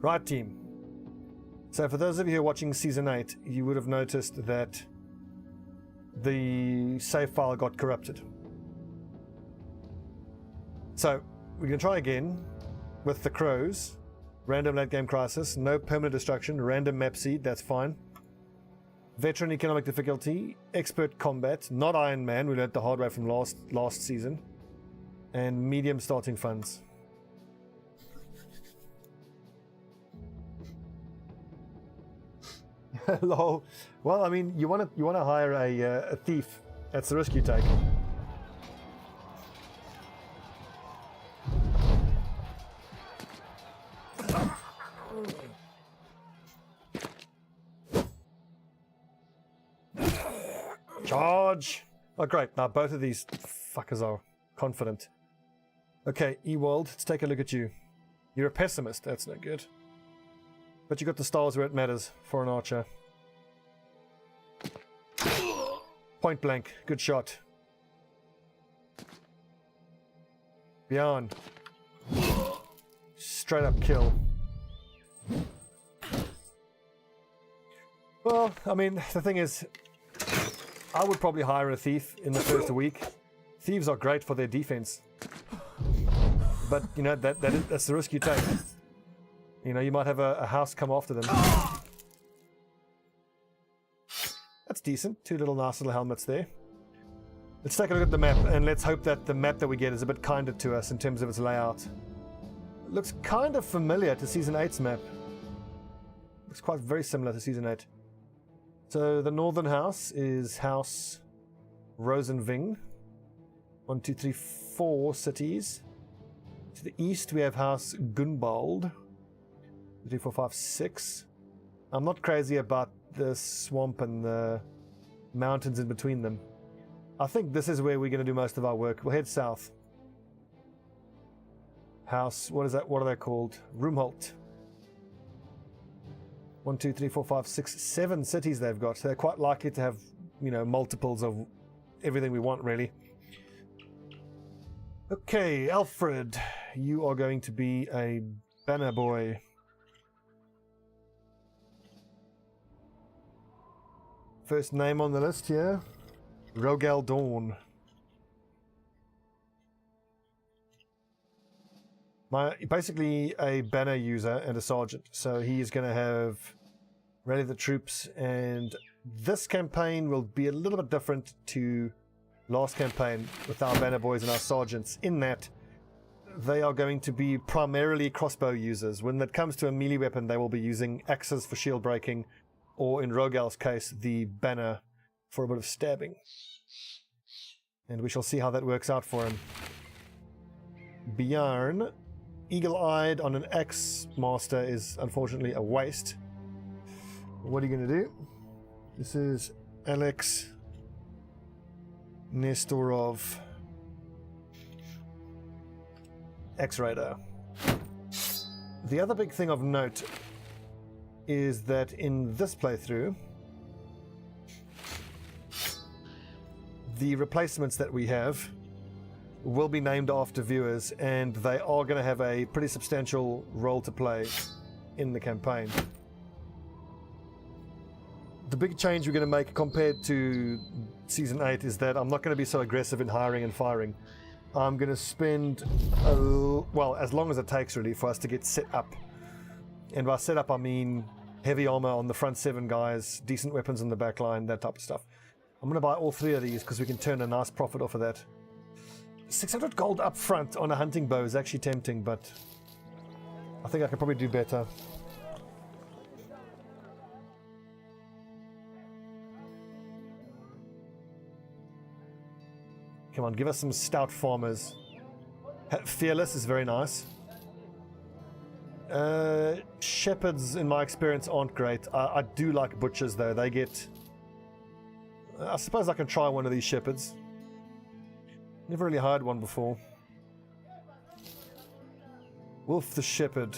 Right, team. So for those of you who are watching Season 8, you would have noticed that the save file got corrupted. So we're going to try again with the crows. Random late game crisis, no permanent destruction, random map seed, that's fine. Veteran economic difficulty, expert combat, not Iron Man, we learned the hard way from last season. And medium starting funds. Lol. Well, I mean, you want to hire a thief. That's the risk you take. Charge! Oh, great. Now both of these fuckers are confident. Okay, Ewald, let's take a look at you. You're a pessimist. That's no good. But you got the stars where it matters for an archer. Point blank. Good shot. Bjorn. Straight up kill. Well, I mean, the thing is, I would probably hire a thief in the first week. Thieves are great for their defense. But, you know, that's the risk you take. You know, you might have a house come after them. That's decent. Two nice little helmets there. Let's take a look at the map, and let's hope that the map that we get is a bit kinder to us in terms of its layout. It looks kind of familiar to Season 8's map. Looks quite very similar to Season 8. So the northern house is House Rosenving. 1, 2, 3, 4 cities. To the east we have House Gunbald. 2, 3, 4, 5, 6. I'm not crazy about the swamp and the mountains in between them. I think this is where we're going to do most of our work. We'll head south. House, what is that? What are they called? Roomholt. 1, 2, 3, 4, 5, 6, 7 cities they've got. So they're quite likely to have, you know, multiples of everything we want, really. Okay, Alfred, you are going to be a banner boy. First name on the list here, Rogel Dawn. Basically a banner user and a sergeant, so he is going to have rally the troops, and this campaign will be a little bit different to last campaign with our banner boys and our sergeants, in that they are going to be primarily crossbow users. When it comes to a melee weapon, they will be using axes for shield breaking, or in Rogel's case, the banner for a bit of stabbing. And we shall see how that works out for him. Bjorn, eagle-eyed on an axe master, is unfortunately a waste. What are you going to do? This is Alex Nestorov, X-Raider. The other big thing of note is that in this playthrough, the replacements that we have will be named after viewers, and they are going to have a pretty substantial role to play in the campaign. The big change we're going to make compared to Season 8 is that I'm not going to be so aggressive in hiring and firing. I'm going to spend, well, as long as it takes really for us to get set up. And by set up, I mean heavy armor on the front 7 guys, decent weapons on the back line, that type of stuff. I'm going to buy all 3 of these because we can turn a nice profit off of that. 600 gold up front on a hunting bow is actually tempting, but I think I could probably do better. Come on, give us some stout farmers. Fearless is very nice. Shepherds, in my experience, aren't great. I do like butchers, though. They get... I suppose I can try one of these shepherds. Never really hired one before. Wolf the Shepherd.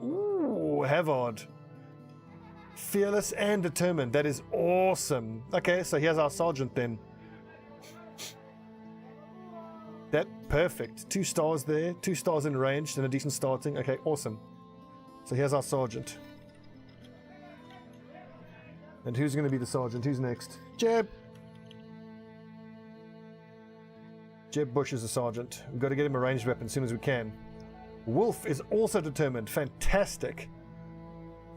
Ooh, Havard. Fearless and determined. That is awesome. Okay, so here's our sergeant then. That perfect. 2 stars there, 2 stars in range, and a decent starting. Okay, awesome. So here's our sergeant. And who's going to be the sergeant? Who's next? Jeb! Jeb Bush is the sergeant. We've got to get him a ranged weapon as soon as we can. Wolf is also determined. Fantastic.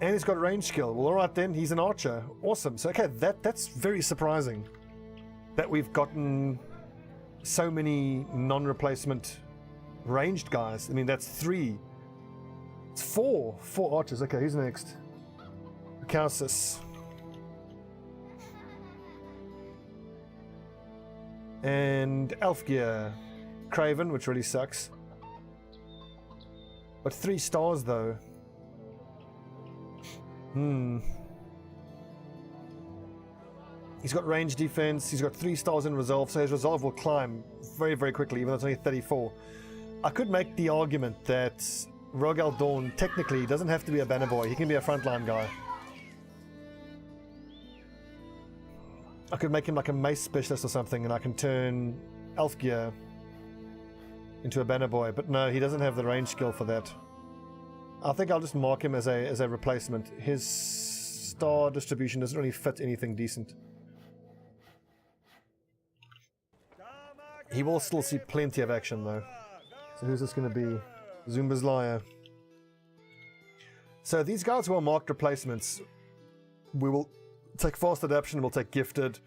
And he's got range skill. Well, alright then, he's an archer. Awesome. So, okay, that's very surprising. That we've gotten so many non-replacement ranged guys. I mean, that's 3. It's 4. 4 archers. Okay, who's next? Kausis. And Elf Gear. Craven, which really sucks. But 3 stars, though. He's got range defense. He's got 3 stars in resolve, so his resolve will climb very, very quickly, even though it's only 34. I could make the argument that Rogal Dawn technically doesn't have to be a banner boy. He can be a frontline guy. I could make him like a mace specialist or something, and I can turn Elf Gear into a banner boy. But no, he doesn't have the range skill for that. I think I'll just mark him as a replacement. His star distribution doesn't really fit anything decent. He will still see plenty of action though. So who's this going to be? Zumba's Liar. So these guys who are marked replacements, we will take fast adaption, we'll take gifted,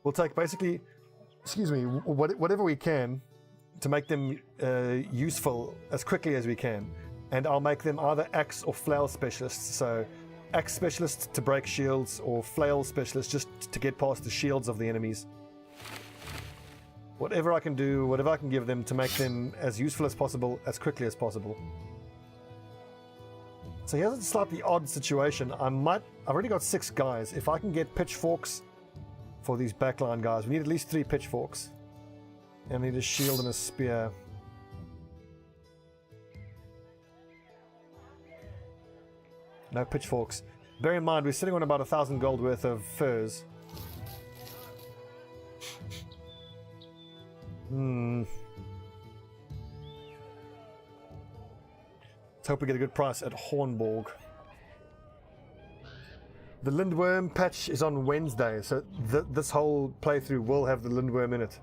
we'll take basically, excuse me, whatever we can to make them useful as quickly as we can. And I'll make them either axe or flail specialists. So axe specialists to break shields, or flail specialists just to get past the shields of the enemies. Whatever I can do, whatever I can give them to make them as useful as possible, as quickly as possible. So here's a slightly odd situation. I've already got 6 guys. If I can get pitchforks for these backline guys, we need at least 3 pitchforks. And we need a shield and a spear. No pitchforks. Bear in mind, we're sitting on about 1,000 gold worth of furs. Let's hope we get a good price at Hornborg. The Lindworm patch is on Wednesday, so this whole playthrough will have the Lindworm in it.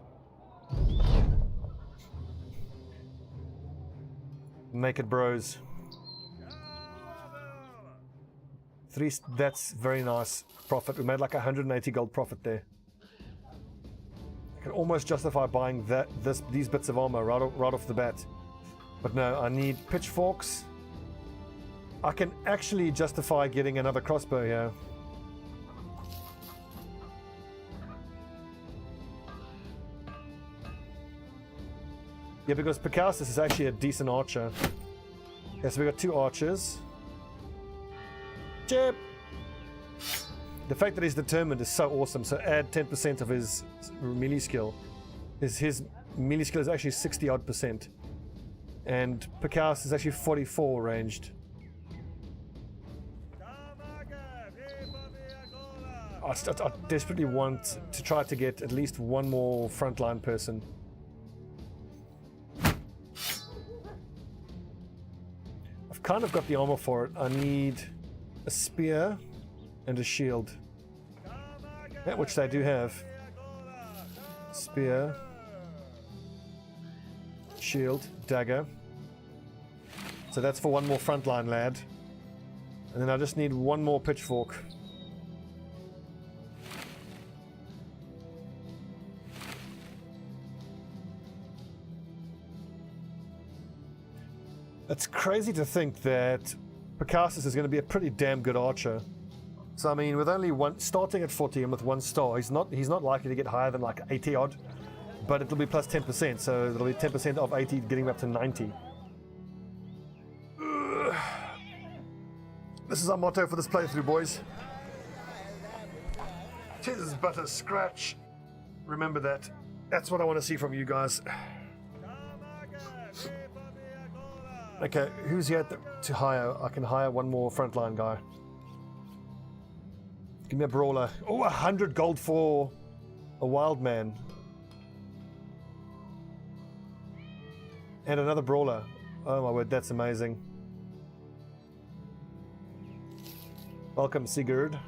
Naked Bros. 3, that's very nice profit. We made like 180 gold profit there. I can almost justify buying these bits of armor right off the bat. But no, I need pitchforks. I can actually justify getting another crossbow here. Yeah, because Picassus is actually a decent archer. Okay, so we got 2 archers. Jeb! The fact that he's determined is so awesome. So add 10% of his melee skill. His melee skill is actually 60 odd %. And Picassus is actually 44 ranged. I desperately want to try to get at least one more frontline person. I've kind of got the armor for it. I need a spear and a shield, which they do have. Spear, shield, dagger. So that's for one more frontline lad. And then I just need one more pitchfork. It's crazy to think that Picassus is going to be a pretty damn good archer. So I mean, with only one, starting at 40 and with 1 star, he's not likely to get higher than like 80 odd, but it'll be plus 10%, so it'll be 10% of 80 getting up to 90. This is our motto for this playthrough, boys. Tis but a scratch. Remember that. That's what I want to see from you guys. Okay, who's here to hire? I can hire one more frontline guy. Give me a brawler. Oh, 100 gold for a wild man. And another brawler. Oh my word, that's amazing. Welcome, Sigurd.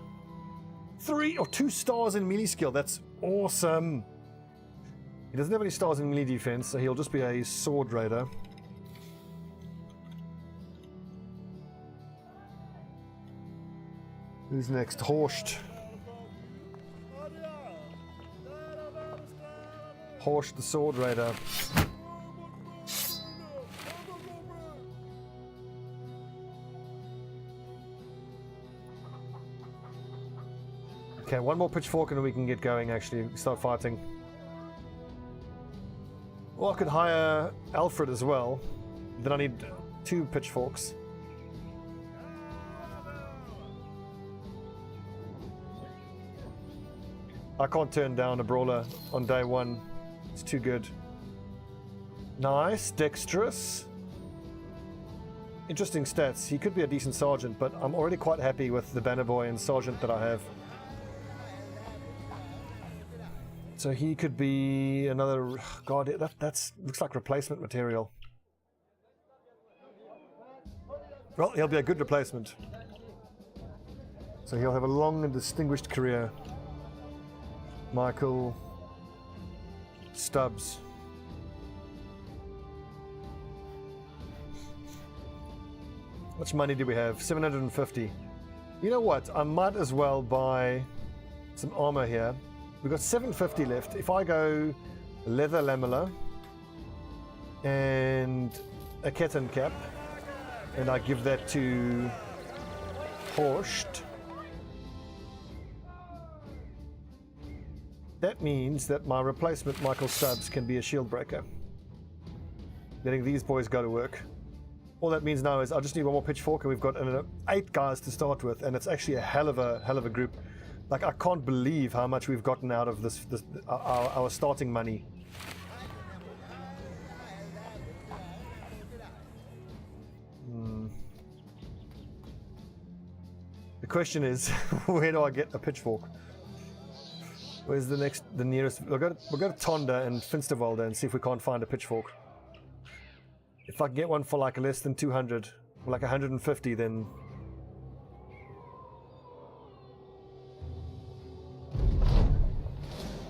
3 or 2 stars in melee skill. That's awesome. He doesn't have any stars in melee defense, so he'll just be a sword raider. Who's next? Horst. Horst the sword raider. Okay, one more pitchfork and we can get going, actually. Start fighting. Well, I could hire Alfred as well. Then I need 2 pitchforks. I can't turn down a brawler on day 1. It's too good. Nice. Dexterous. Interesting stats. He could be a decent sergeant, but I'm already quite happy with the banner boy and sergeant that I have. So he could be another... God, that's looks like replacement material. Well, he'll be a good replacement. So he'll have a long and distinguished career. Michael Stubbs. How much money do we have? 750. You know what? I might as well buy some armor here. We've got 750 left. If I go leather lamella and a kitten cap, and I give that to Horst, that means that my replacement, Michael Stubbs, can be a shield breaker. Letting these boys go to work. All that means now is I just need one more pitchfork, and we've got 8 guys to start with, and it's actually a hell of a group. Like, I can't believe how much we've gotten out of this our starting money. The question is, where do I get a pitchfork? Where's the nearest? We'll go to Tonda and Finsterwalde and see if we can't find a pitchfork. If I can get one for like less than 200, or like 150, then...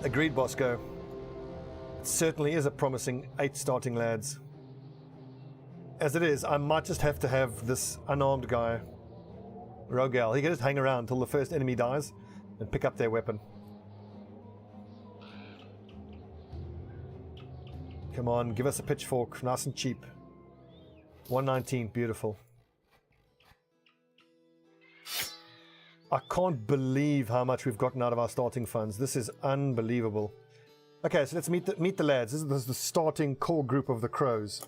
Agreed, Bosco. It certainly is a promising 8 starting lads. As it is, I might just have to have this unarmed guy, Rogel. He can just hang around until the first enemy dies and pick up their weapon. Come on, give us a pitchfork, nice and cheap. 119, beautiful. I can't believe how much we've gotten out of our starting funds. This is unbelievable. Okay, so let's meet the lads. This is the starting core group of the Crows.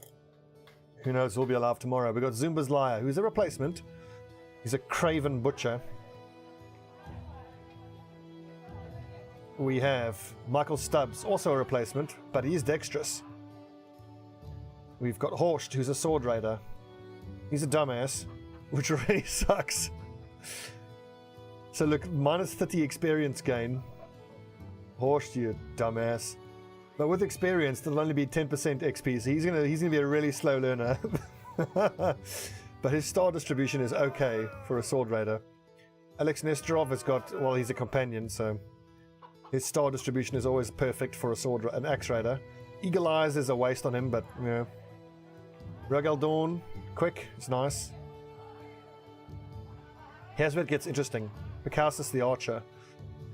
Who knows, we'll be alive tomorrow. We've got Zumba's Liar, who's a replacement. He's a craven butcher. We have Michael Stubbs, also a replacement, but he's dexterous. We've got Horst, who's a sword raider. He's a dumbass, which really sucks. So look, minus 30 experience gain. Horst, you dumbass. But with experience, it'll only be 10% XP, so he's gonna be a really slow learner. But his star distribution is okay for a sword raider. Alex Nesterov has got, well, he's a companion, so his star distribution is always perfect for an axe raider. Eagle Eyes is a waste on him, but you know. Rogel Dawn, quick, it's nice. Here's where it gets interesting. Picassus the archer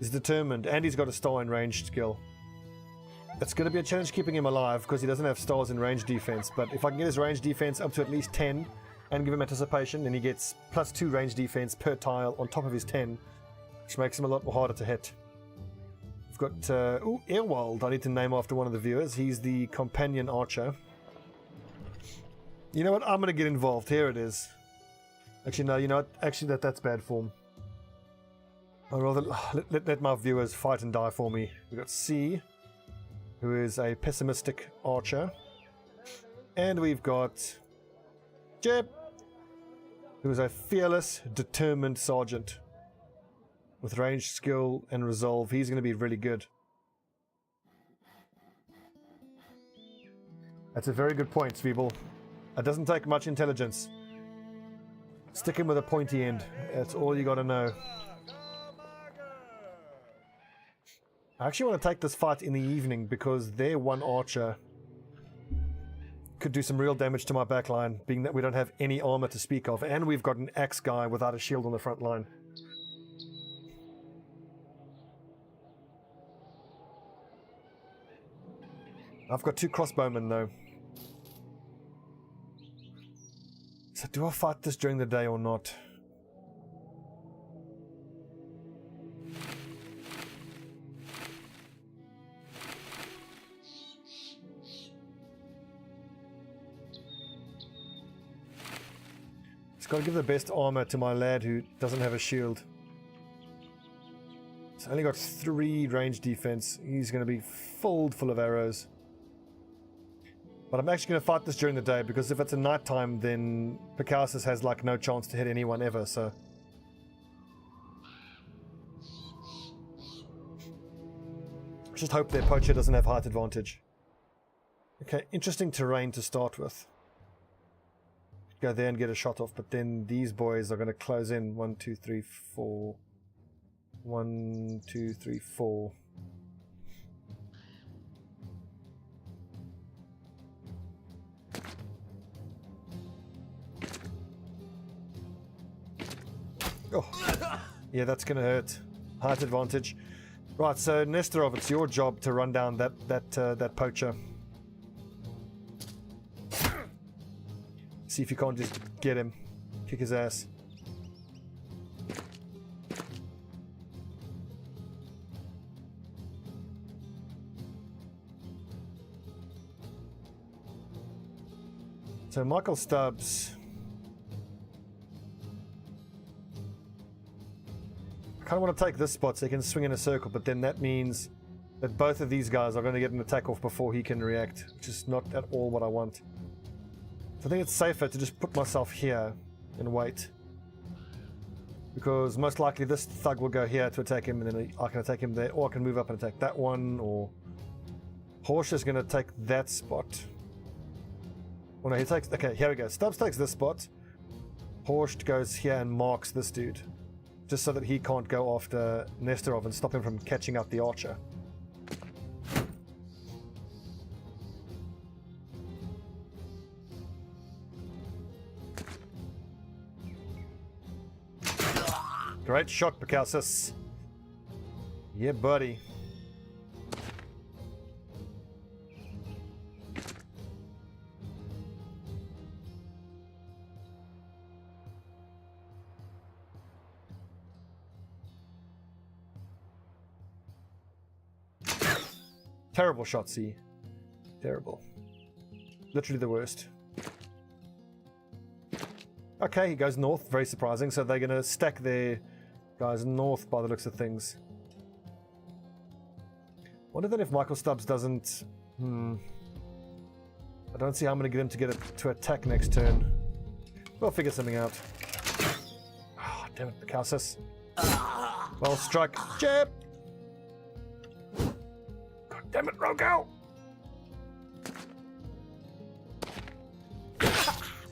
is determined, and he's got a star in ranged skill. It's going to be a challenge keeping him alive because he doesn't have stars in range defense, but if I can get his range defense up to at least 10 and give him anticipation, then he gets +2 range defense per tile on top of his 10, which makes him a lot more harder to hit. We've got Earwald, I need to name after one of the viewers. He's the companion archer. You know what? I'm going to get involved. Here it is. Actually, no, you know what? Actually, that's bad form. I'd rather let my viewers fight and die for me. We've got C, who is a pessimistic archer. And we've got Jeb, who is a fearless, determined sergeant. With range, skill, and resolve, he's going to be really good. That's a very good point, Sveeble. It doesn't take much intelligence Stick him with a pointy end. That's all you gotta know. I actually want to take this fight in the evening because their one archer could do some real damage to my backline, being that we don't have any armor to speak of, and we've got an axe guy without a shield on the front line. I've got 2 crossbowmen though. So do I fight this during the day or not? Just gotta give the best armor to my lad who doesn't have a shield. He's only got 3 range defense. He's gonna be full of arrows. But I'm actually going to fight this during the day, because if it's a nighttime, then Picasso has like no chance to hit anyone ever, so... Just hope their poacher doesn't have height advantage. Okay, interesting terrain to start with. Go there and get a shot off, but then these boys are going to close in. 1, 2, 3, 4. 1, 2, 3, 4. Oh, yeah, that's gonna hurt. Height advantage. Right, so Nestorov, it's your job to run down that poacher. See if you can't just get him, kick his ass. So Michael Stubbs. I kind of want to take this spot so he can swing in a circle, but then that means that both of these guys are going to get an attack off before he can react, which is not at all what I want. So I think it's safer to just put myself here and wait, because most likely this thug will go here to attack him, and then I can attack him there, or I can move up and attack that one, or Horsch is going to take that spot. Oh no, he takes... Okay, here we go. Stubbs takes this spot. Horsch goes here and marks this dude, just so that he can't go after Nestorov and stop him from catching out the archer. Great shot, Picasso. Yeah, buddy. Terrible shot, C. Terrible. Literally the worst. Okay, he goes north. Very surprising. So they're going to stack their guys north by the looks of things. Wonder then if Michael Stubbs doesn't... I don't see how I'm going to get him to get it to attack next turn. We'll figure something out. Oh, damn it, Picasso. Well struck. Jab! Damn it, Roko!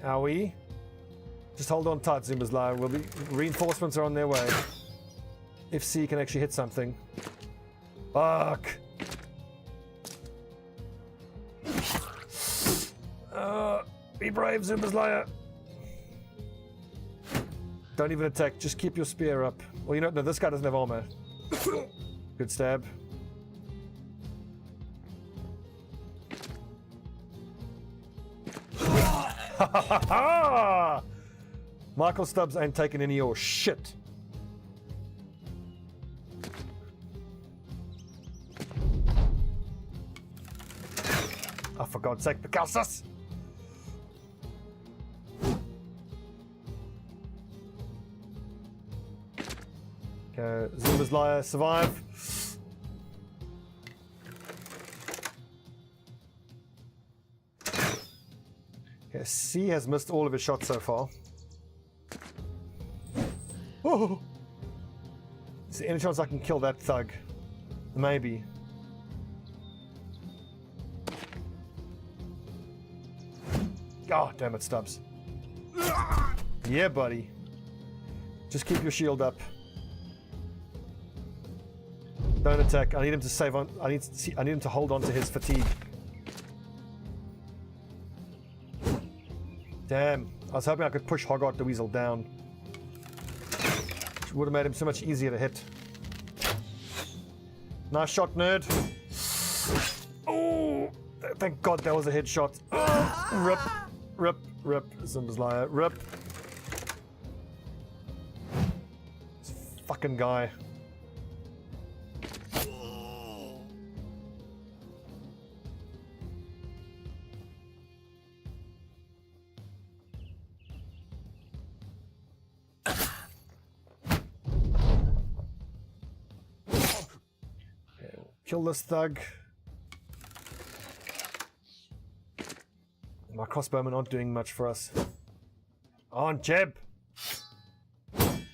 Owie. Just hold on tight, Zumba's line. We'll be... Reinforcements are on their way. If C can actually hit something. Fuck! Be brave, Zumba's liar. Don't even attack. Just keep your spear up. Well, you know, no, this guy doesn't have armor. Good stab. Michael Stubbs ain't taking any of your shit. Oh, for God's sake, Picasso! Okay, Zumba's liar, survive. Okay, C has missed all of his shots so far. Oh! Is there any chance I can kill that thug? Maybe. Oh, damn it, Stubbs. Yeah, buddy. Just keep your shield up. Don't attack. I need him to save on. I need him to hold on to his fatigue. Damn. I was hoping I could push Hoggart the Weasel down. Which would have made him so much easier to hit. Nice shot, nerd. Oh, thank God that was a headshot. Rip, rip, rip. Zimba's liar. Rip. This fucking guy. Kill this thug. My crossbowmen aren't doing much for us. On, Jeb! Okay,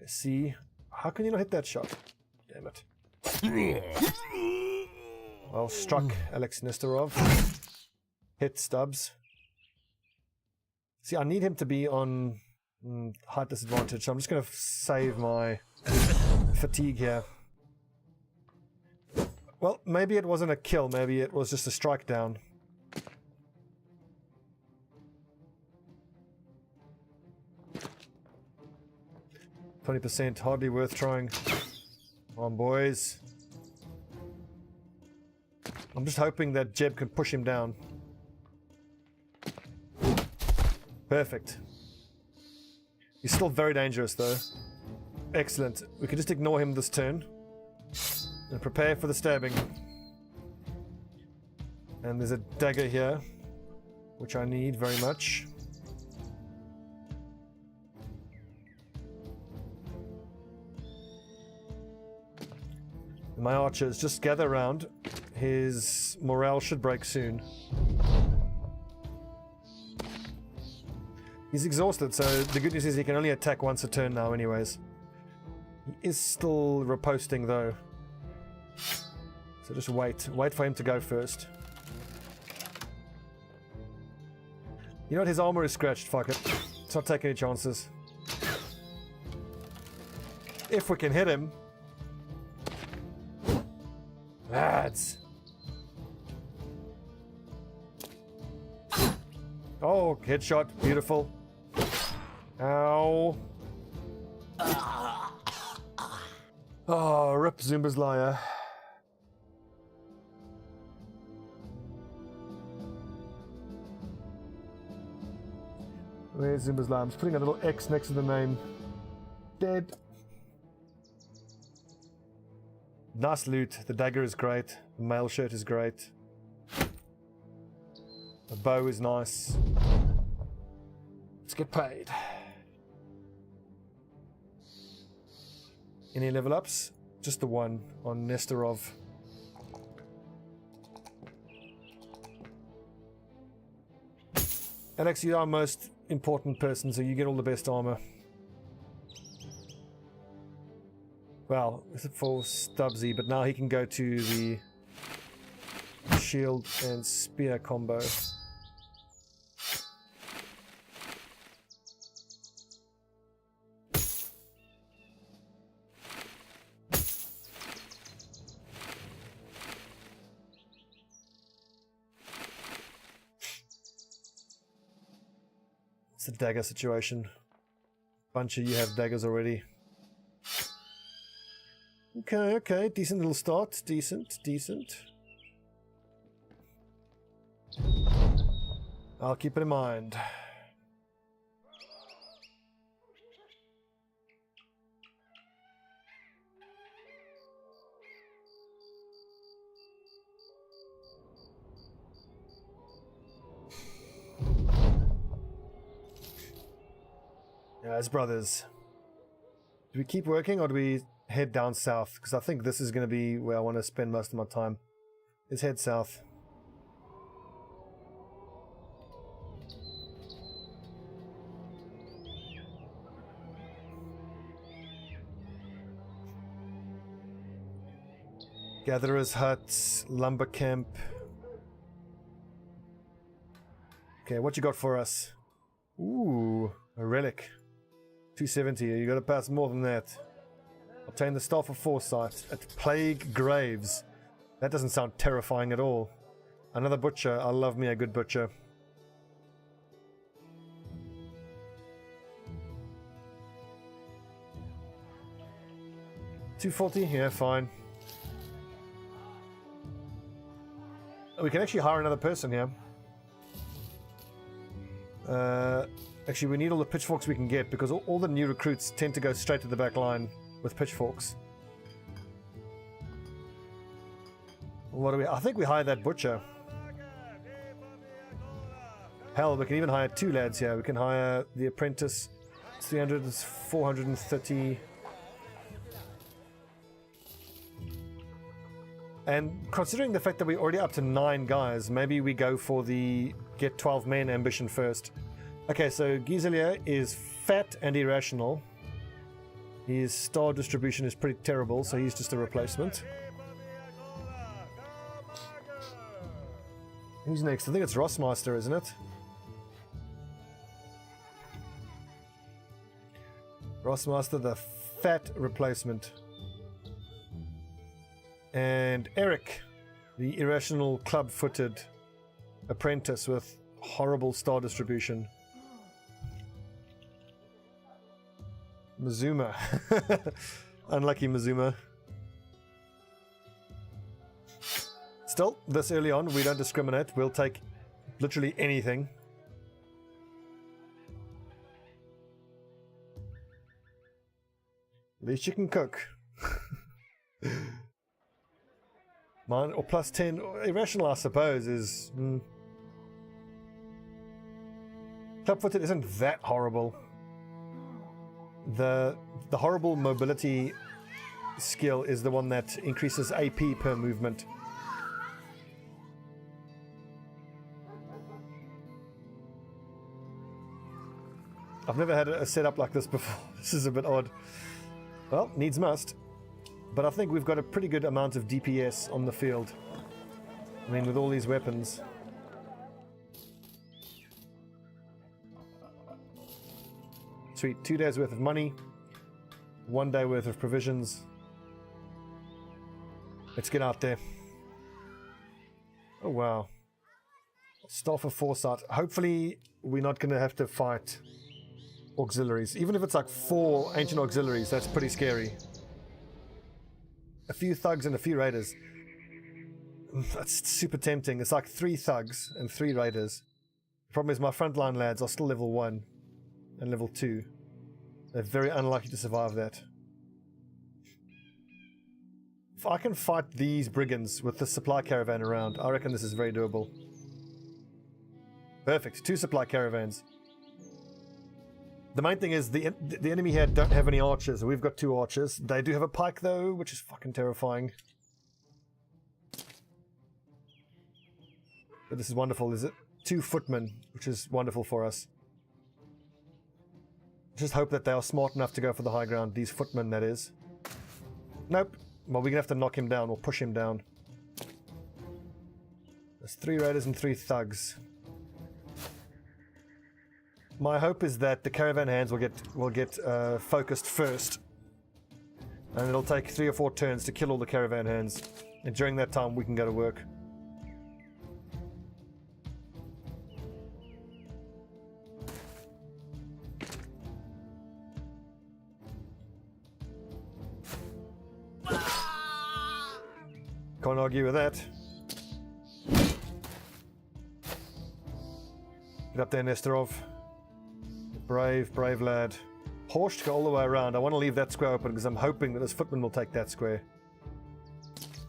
C. How can you not hit that shot? Damn it. Well struck, Alex Nestorov. Hit Stubbs. See, I need him to be on height disadvantage, so I'm just going to save my fatigue here. Well, maybe it wasn't a kill, maybe it was just a strike down. %, hardly worth trying. Come on, boys. I'm just hoping that Jeb can push him down. Perfect. He's still very dangerous, though. Excellent. We can just ignore him this turn. And prepare for the stabbing. And there's a dagger here, which I need very much. And my archers, just gather around. His morale should break soon. He's exhausted, so the good news is he can only attack once a turn now anyways. He is still riposting though. So just wait. Wait for him to go first. You know what? His armor is scratched. Fuck it. Let's not take any chances. If we can hit him. Lads. Oh, headshot. Beautiful. Ow. Oh, rip Zumba's liar. Where's Zumba's liar? I'm just putting a little X next to the name. Dead. Nice loot. The dagger is great. The mail shirt is great. The bow is nice. Let's get paid. Any level ups? Just the one on Nestorov. Alex, you are our most important person, so you get all the best armor. Well, except for Stubbsy, but now he can go to the shield and spear combo. It's a dagger situation. Bunch of you have daggers already. Okay, okay, decent little start. Decent. I'll keep it in mind. Yeah, as brothers. Do we keep working or do we head down south? Because I think this is going to be where I want to spend most of my time. Let's head south. Gatherer's hut, lumber camp. Okay, what you got for us? Ooh, a relic. 270. You got to pass more than that. Obtain the Staff of Foresight at Plague Graves. That doesn't sound terrifying at all. Another butcher. I love me a good butcher. $240? Yeah, fine. We can actually hire another person here. Actually, we need all the pitchforks we can get because all the new recruits tend to go straight to the back line with pitchforks. What do we? I think we hired that butcher. Hell, we can even hire 2 lads here. We can hire the apprentice. 300 is 430. And considering the fact that we're already up to 9 guys, maybe we go for the get 12 men ambition first. Okay, so Giselier is fat and irrational. His star distribution is pretty terrible, so he's just a replacement. Who's next? I think it's Rossmaster, isn't it? Rossmaster, the fat replacement. And Eric, the irrational club-footed apprentice with horrible star distribution. Mazuma. Unlucky Mazuma. Still, this early on, we don't discriminate. We'll take literally anything. At least you can cook. Mine, or plus 10. Irrational, I suppose, is... Club-footed isn't that horrible. The horrible mobility skill is the one that increases AP per movement. I've never had a setup like this before. This is a bit odd. Well, needs must. But I think we've got a pretty good amount of DPS on the field. I mean, with all these weapons. Sweet. 2 days worth of money. 1 day worth of provisions. Let's get out there. Oh, wow. Staff of Foresight. Hopefully, we're not going to have to fight auxiliaries. Even if it's like 4 ancient auxiliaries, that's pretty scary. A few thugs and a few raiders. That's super tempting. It's like 3 thugs and 3 raiders. The problem is my frontline lads are still level 1 and level 2. They're very unlikely to survive that. If I can fight these brigands with the supply caravan around, I reckon this is very doable. Perfect. 2 supply caravans. The main thing is the enemy here don't have any archers. We've got 2 archers. They do have a pike though, which is fucking terrifying. But this is wonderful, is it? 2 footmen, which is wonderful for us. Just hope that they are smart enough to go for the high ground. These footmen, that is. Nope. Well, we're gonna have to knock him down or push him down. There's 3 raiders and 3 thugs. My hope is that the caravan hands will get focused first, and it'll take 3 or 4 turns to kill all the caravan hands. And during that time, we can go to work. Can't argue with that. Get up there, Nestorov. Brave, brave lad. Horse to go all the way around. I want to leave that square open because I'm hoping that this footman will take that square.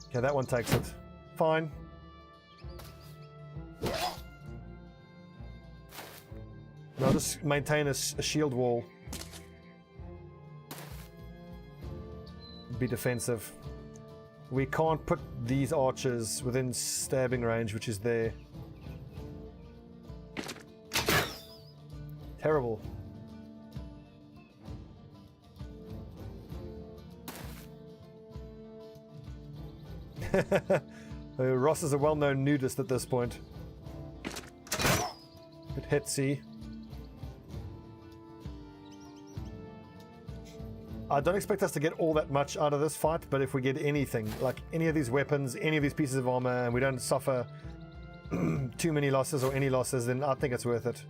Okay, that one takes it. Fine. And I'll just maintain a shield wall. Be defensive. We can't put these archers within stabbing range, which is there. Terrible. Ross is a well-known nudist at this point. Good hit, see? I don't expect us to get all that much out of this fight, but if we get anything, like any of these weapons, any of these pieces of armor, and we don't suffer too many losses or any losses, then I think it's worth it.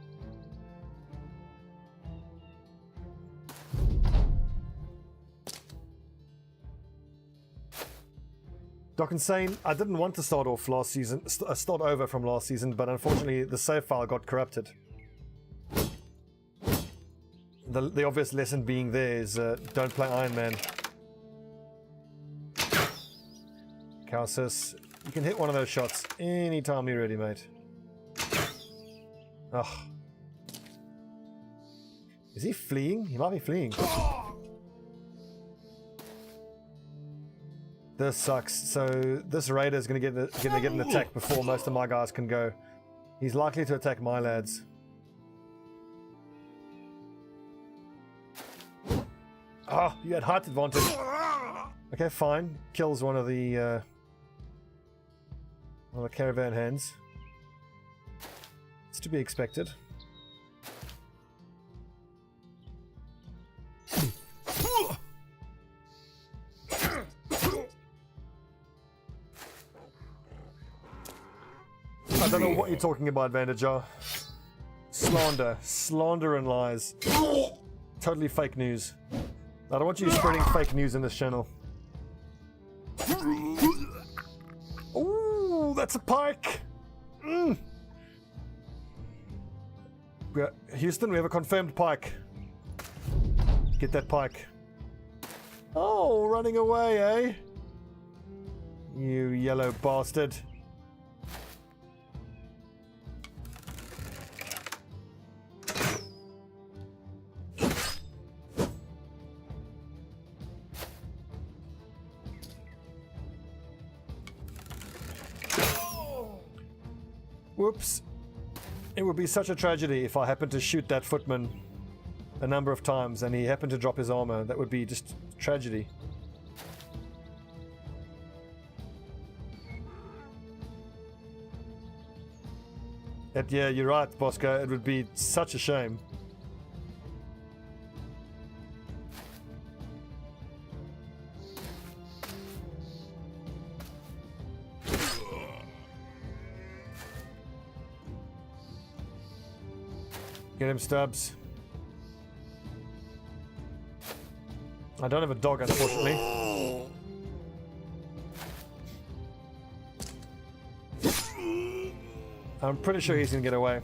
Doc Insane, I didn't want to start off last season, start over from last season, but unfortunately the save file got corrupted. The obvious lesson being there is don't play Iron Man. Calcis, you can hit one of those shots anytime you're ready, mate. Ugh. Is he fleeing? He might be fleeing. This sucks. So this raider is going to get an attack before most of my guys can go. He's likely to attack my lads. Ah, you had height advantage. Okay, fine. Kills one of the caravan hands. It's to be expected. I don't know what you're talking about, Vandager. Slander and lies. Totally fake news. I don't want you spreading fake news in this channel. Ooh, that's a pike! Houston, we have a confirmed pike. Get that pike. Oh, running away, eh? You yellow bastard. Whoops. It would be such a tragedy if I happened to shoot that footman a number of times and he happened to drop his armor. That would be just tragedy. Yeah, you're right, Bosco. It would be such a shame. Get him, Stubbs. I don't have a dog, unfortunately. I'm pretty sure he's gonna get away.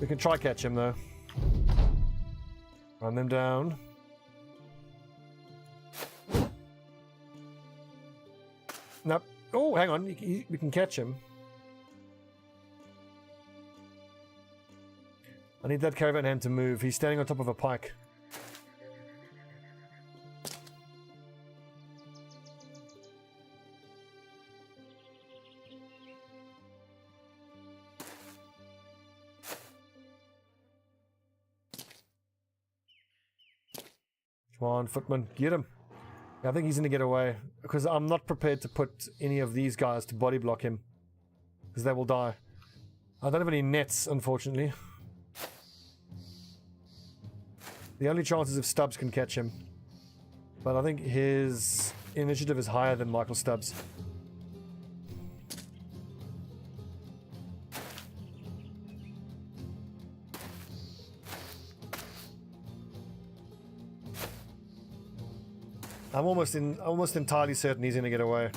We can try catch him, though. Run them down. Nope. Oh, hang on. We can catch him. I need that caravan hand to move. He's standing on top of a pike. Come on, footman, get him. I think he's going to get away because I'm not prepared to put any of these guys to body block him because they will die. I don't have any nets, unfortunately. The only chance is if Stubbs can catch him. But I think his initiative is higher than Michael Stubbs. I'm almost entirely certain he's going to get away.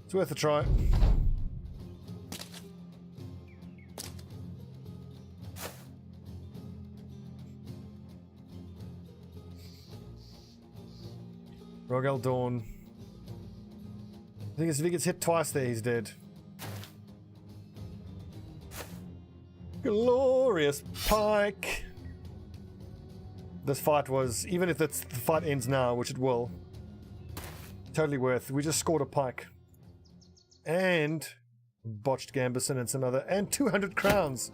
It's worth a try. Rogel Dawn. I think if he gets hit twice there, he's dead. Glorious pike! This fight was, even if the fight ends now, which it will, totally worth. We just scored a pike. And botched Gambison and some other, and 200 crowns!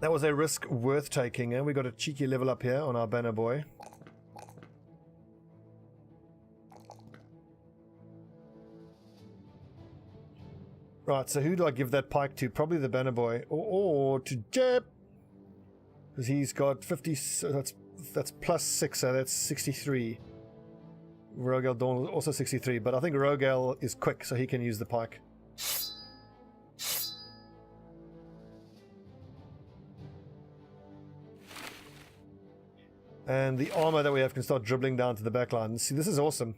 That was a risk worth taking, and we got a cheeky level up here on our banner boy. Right, so who do I give that pike to? Probably the banner boy. Or to Jeb. Because he's got 50, so that's plus 6, so that's 63. Rogel Dawn also 63, but I think Rogel is quick, so he can use the pike. And the armor that we have can start dribbling down to the back line. See, this is awesome.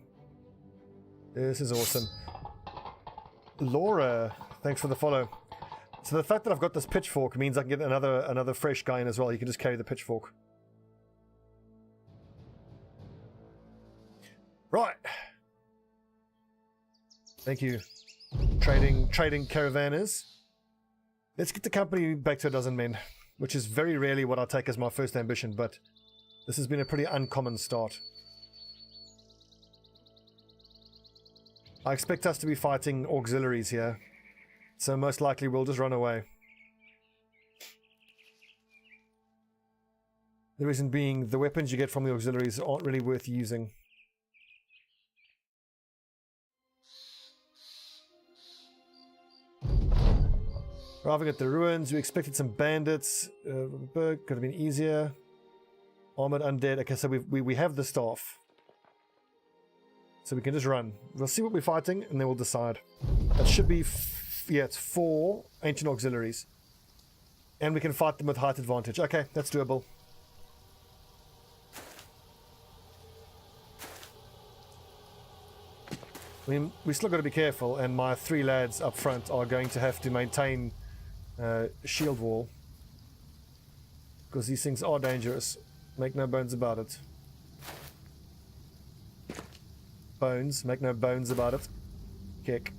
This is awesome. Laura, thanks for the follow. So the fact that I've got this pitchfork means I can get another fresh guy in as well. You can just carry the pitchfork. Right. Thank you. Trading caravanners. Let's get the company back to 12 men, which is very rarely what I take as my first ambition, but this has been a pretty uncommon start. I expect us to be fighting auxiliaries here, so most likely we'll just run away. The reason being, the weapons you get from the auxiliaries aren't really worth using. Arriving at the ruins, we expected some bandits. Could have been easier. Armored undead. Okay, so we have the staff. So we can just run. We'll see what we're fighting, and then we'll decide. That should be... yeah, it's 4 ancient auxiliaries. And we can fight them with height advantage. Okay, that's doable. I mean, we still got to be careful, and my 3 lads up front are going to have to maintain shield wall. Because these things are dangerous. Make no bones about it. Bones. Make no bones about it. Kick.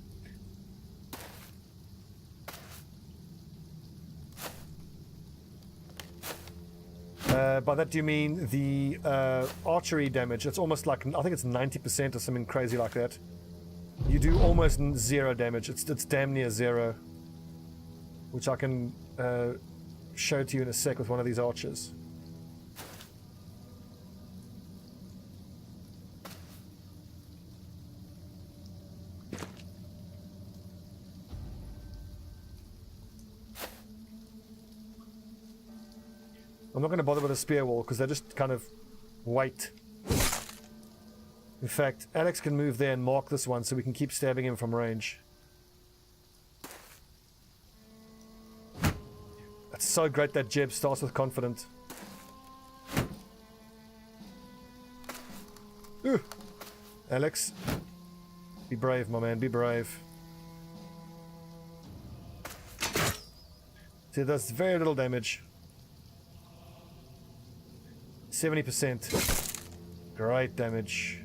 By that do you mean the archery damage? It's almost like, I think it's 90% or something crazy like that. You do almost 0 damage. It's damn near 0. Which I can show to you in a sec with one of these archers. I'm not going to bother with a spear wall because they just kind of wait. In fact, Alex can move there and mark this one so we can keep stabbing him from range. That's so great that Jeb starts with confident. Ooh. Alex, be brave, my man, be brave. See, it does very little damage. 70%. Great damage.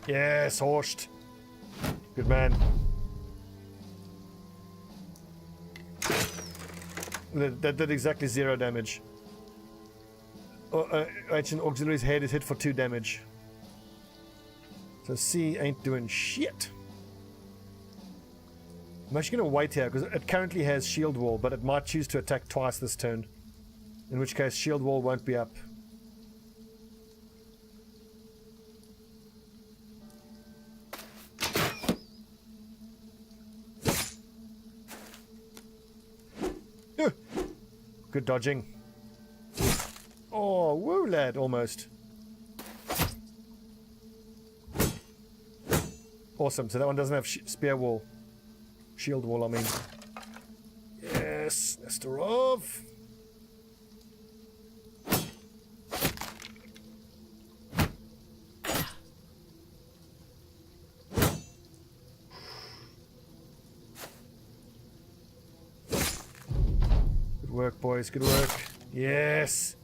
Yes, Horst. Good man. That did exactly 0 damage. Ancient Auxiliary's head is hit for 2 damage. So C ain't doing shit. I'm actually going to wait here because it currently has shield wall, but it might choose to attack twice this turn. In which case shield wall won't be up. Good dodging. Oh, woo lad, almost. Awesome, so that one doesn't have spear wall. Shield wall, I mean. Yes, Nestorov. Good work, boys, good work. Yes.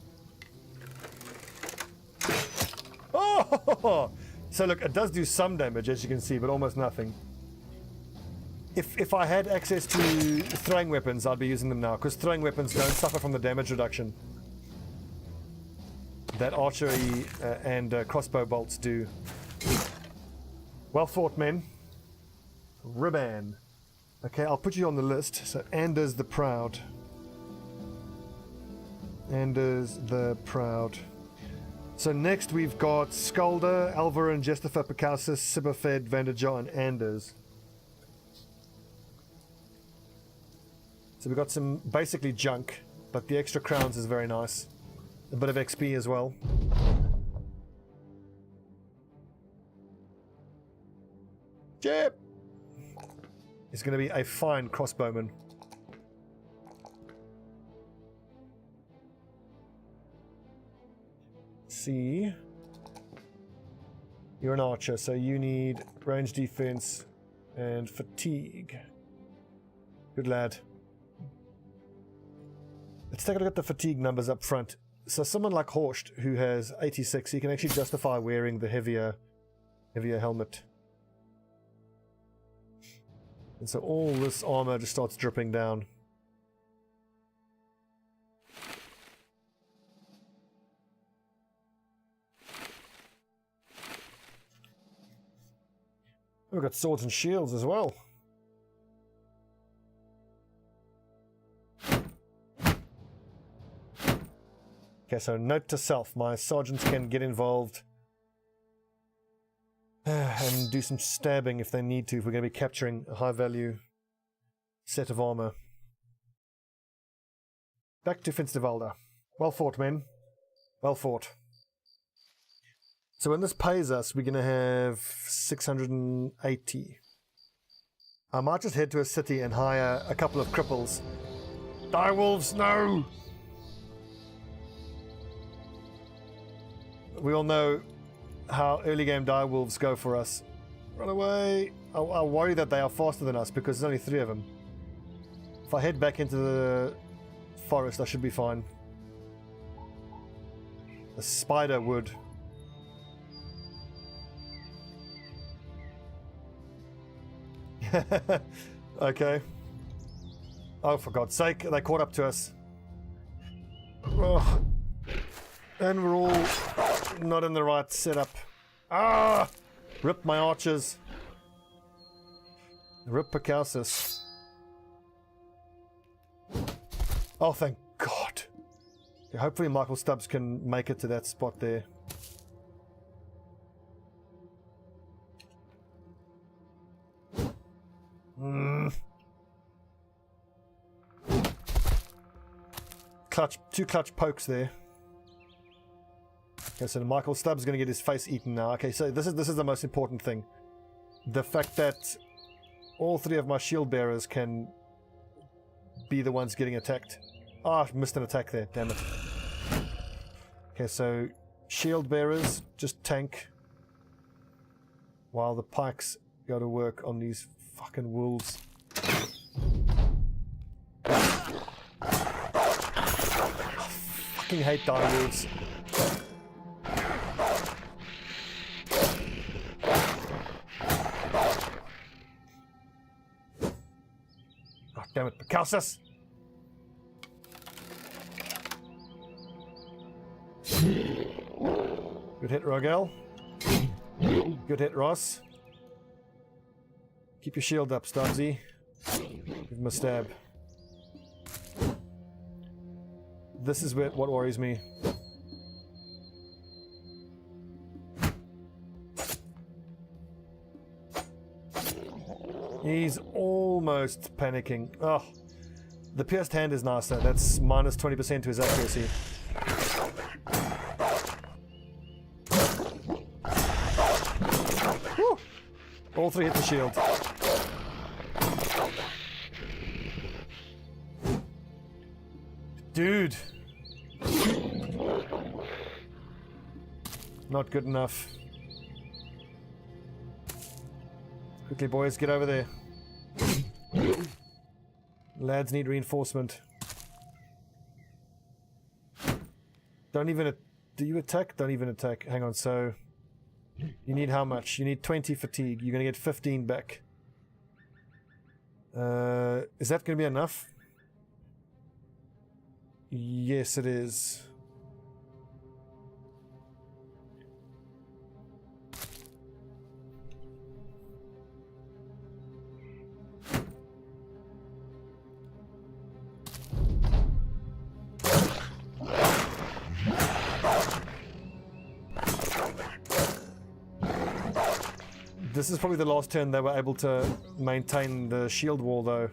Oh! So look, it does do some damage, as you can see, but almost nothing. If I had access to throwing weapons, I'd be using them now, because throwing weapons don't suffer from the damage reduction that archery and crossbow bolts do. Well fought, men. Riban. Okay, I'll put you on the list. So Anders the Proud. Anders the Proud. So next we've got Skalder, Alvar and Jestifer, Picausis, Sibafed, Vanderjaw, and Anders. So we've got some basically junk, but the extra crowns is very nice. A bit of XP as well. Jep! He's going to be a fine crossbowman. See, you're an archer, so you need range defense and fatigue. Good lad. Let's take a look at the fatigue numbers up front. So someone like Horst, who has 86, he can actually justify wearing the heavier helmet. And so all this armor just starts dripping down. We've got swords and shields as well. Okay, so note to self, my sergeants can get involved and do some stabbing if they need to, if we're going to be capturing a high value set of armor. Back to Finsterwalder. Well fought, men. Well fought. So when this pays us, we're going to have 680. I might just head to a city and hire a couple of cripples. Direwolves, no! We all know how early game direwolves go for us. Run away! I worry that they are faster than us because there's only 3 of them. If I head back into the forest, I should be fine. A spider would. Okay. Oh, for God's sake, they caught up to us. Oh. And we're all not in the right setup. Ah! Rip my archers. Rip Picausis. Oh, thank God. Okay, hopefully Michael Stubbs can make it to that spot there. Two clutch pokes there. Okay, so Michael Stubbs is going to get his face eaten now. Okay, so this is the most important thing. The fact that all 3 of my shield bearers can be the ones getting attacked. Ah, I missed an attack there, damn it. Okay, so shield bearers just tank while the pikes go to work on these fucking wolves. I fucking hate direwolves. Oh, damn it, Picausis! Good hit, Rogel. Good hit, Ross. Keep your shield up, Stubbsy. Give him a stab. This is what worries me. He's almost panicking. Oh, the pierced hand is nicer. That's minus 20% to his accuracy. Woo! All 3 hit the shield. Dude. Not good enough. Quickly, boys, get over there. Lads need reinforcement. Don't even... Do you attack? Don't even attack. Hang on, so... You need how much? You need 20 fatigue. You're going to get 15 back. Is that going to be enough? Yes, it is. This is probably the last turn they were able to maintain the shield wall, though.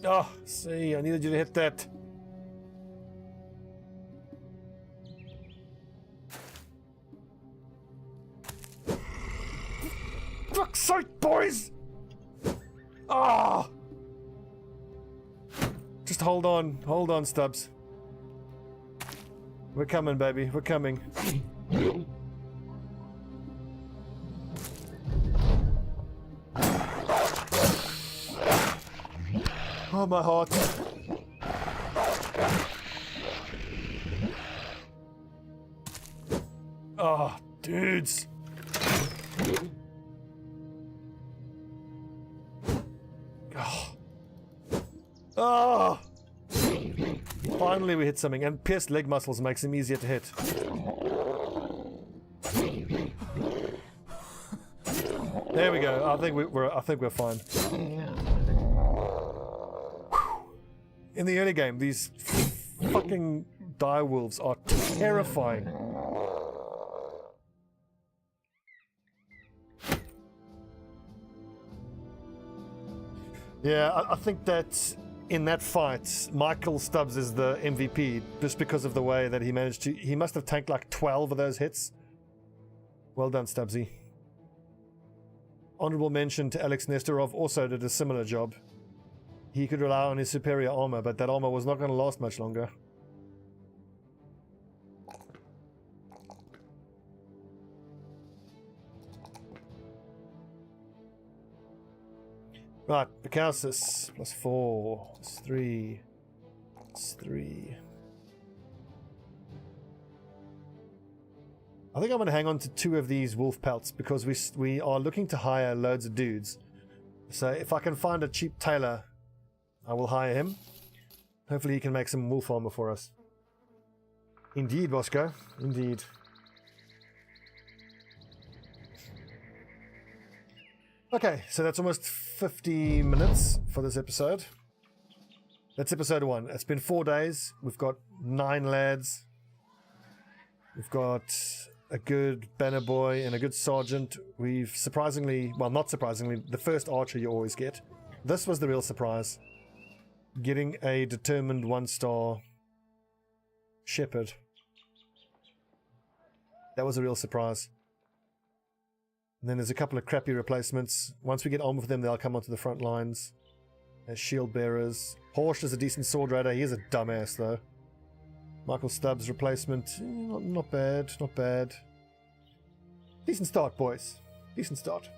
Oh, see, I needed you to hit that. Fuck's sake, boys! Ah! Oh. Just hold on, Stubbs. We're coming, baby. We're coming. Oh, my heart. Oh, dudes. Oh. Oh. Finally we hit something, and pierced leg muscles makes him easier to hit. There we go. I think we're fine. In the early game, these fucking direwolves are terrifying. Yeah, I think that in that fight, Michael Stubbs is the MVP just because of the way that he managed to... He must have tanked like 12 of those hits. Well done, Stubbsy. Honorable mention to Alex Nestorov, also did a similar job. He could rely on his superior armor, but that armor was not going to last much longer. Right, Bacausis, +4, +3, +3. I think I'm going to hang on to 2 of these wolf pelts because we are looking to hire loads of dudes. So if I can find a cheap tailor, I will hire him. Hopefully he can make some wolf armor for us. Indeed, Bosco. Indeed. Okay, so that's almost 50 minutes for this episode. That's episode 1. It's been 4 days. We've got 9 lads. We've got a good banner boy and a good sergeant. We've surprisingly, well, not surprisingly, the first archer you always get. This was the real surprise. Getting a determined 1-star shepherd. That was a real surprise. And then there's a couple of crappy replacements. Once we get on with them, they'll come onto the front lines as shield bearers. Horst is a decent sword rider. He is a dumbass, though. Michael Stubbs replacement. Not bad, not bad. Decent start, boys. Decent start.